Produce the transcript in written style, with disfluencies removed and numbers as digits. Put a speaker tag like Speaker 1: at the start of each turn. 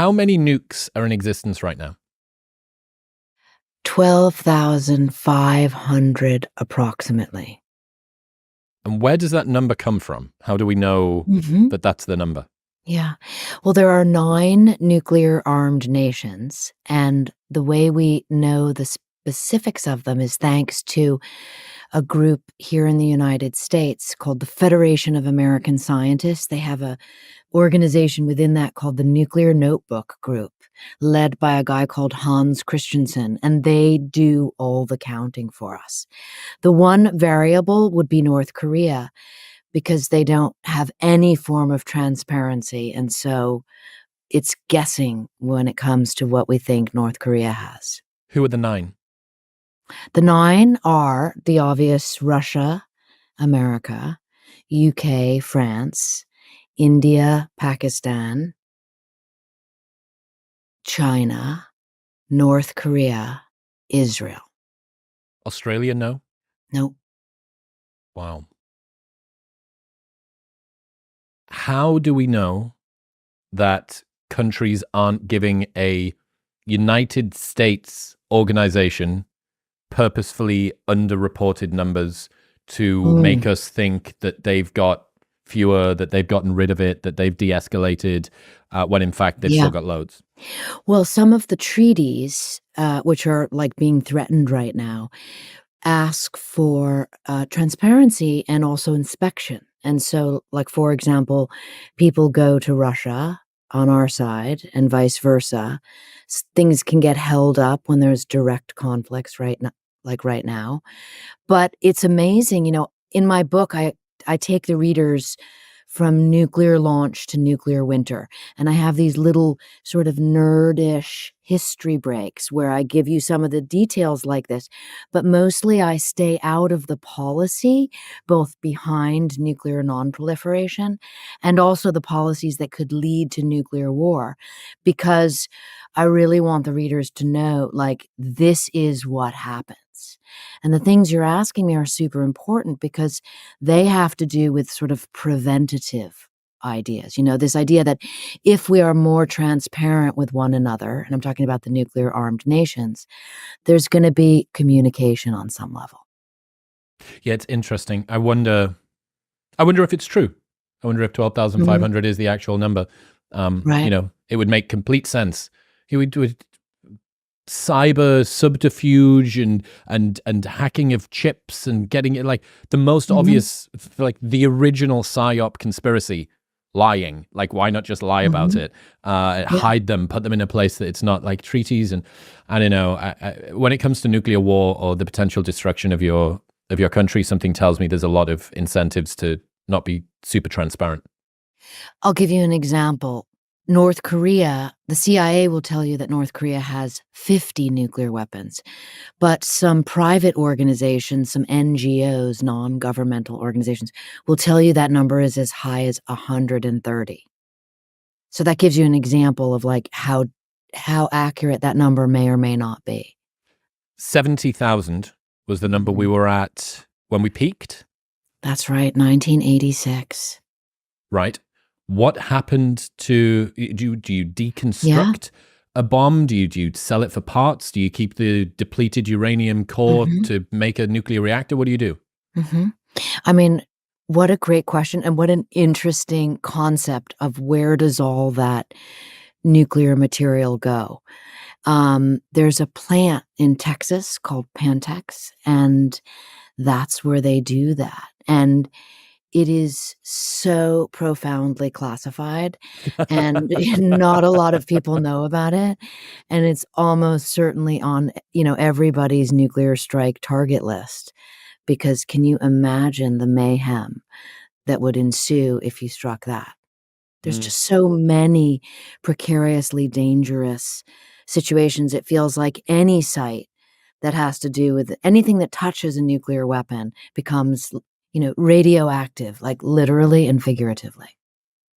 Speaker 1: How many nukes are in existence right now?
Speaker 2: 12,500 approximately.
Speaker 1: And where does that number come from? How do we know
Speaker 2: Mhm.
Speaker 1: that that's the number?
Speaker 2: Yeah. Well, there are 9 nuclear-armed nations, and the way we know the specifics of them is thanks to a group here in the United States called the Federation of American Scientists. They have a organization within that called the Nuclear Notebook Group, led by a guy called Hans Christensen, and they do all the counting for us. The one variable would be North Korea because they don't have any form of transparency, and so it's guessing when it comes to what we think North Korea has.
Speaker 1: Who are the 9?
Speaker 2: The 9 are the obvious Russia, America, UK, France, India, Pakistan, China, North Korea, Israel.
Speaker 1: Australia, no?
Speaker 2: Nope.
Speaker 1: Wow. How do we know that countries aren't giving a United States organization purposefully underreported numbers to make us think that they've got fewer, that they've gotten rid of it, that they've de-escalated, when in fact they've
Speaker 2: Yeah.
Speaker 1: still got loads?
Speaker 2: Well, some of the treaties, which are like being threatened right now, ask for transparency and also inspection. And so, like, for example, people go to Russia on our side and vice versa. Things can get held up when there's direct conflicts right now. But it's amazing, in my book, I take the readers from nuclear launch to nuclear winter, and I have these little sort of nerdish history breaks where I give you some of the details like this, but mostly I stay out of the policy, both behind nuclear nonproliferation and also the policies that could lead to nuclear war, because I really want the readers to know, like, this is what happens. And the things you're asking me are super important because they have to do with sort of preventative ideas. This idea that if we are more transparent with one another, and I'm talking about the nuclear armed nations, there's going to be communication on some level.
Speaker 1: Yeah, it's interesting. I wonder if it's true. I wonder if 12,500 is the actual number.
Speaker 2: Right.
Speaker 1: It would make complete sense. You would do cyber subterfuge and hacking of chips and getting it, like the most obvious, like the original PSYOP conspiracy, lying. Like, why not just lie about it? Hide them, put them in a place that it's not, like treaties. And I don't know. When it comes to nuclear war or the potential destruction of your country, something tells me there's a lot of incentives to not be super transparent.
Speaker 2: I'll give you an example. North Korea, the CIA will tell you that North Korea has 50 nuclear weapons, but some private organizations, some NGOs, non-governmental organizations, will tell you that number is as high as 130. So that gives you an example of like how accurate that number may or may not be.
Speaker 1: 70,000 was the number we were at when we peaked.
Speaker 2: That's right, 1986.
Speaker 1: Right. What happened to, do you deconstruct a bomb? Do you sell it for parts? Do you keep the depleted uranium core to make a nuclear reactor? What do you do?
Speaker 2: I mean, what a great question, and what an interesting concept of where does all that nuclear material go. There's a plant in Texas called Pantex, and that's where they do that. And it is so profoundly classified, and not a lot of people know about it. And it's almost certainly on, everybody's nuclear strike target list, because can you imagine the mayhem that would ensue if you struck that? There's just so many precariously dangerous situations. It feels like any site that has to do with anything that touches a nuclear weapon becomes, radioactive, like literally and figuratively.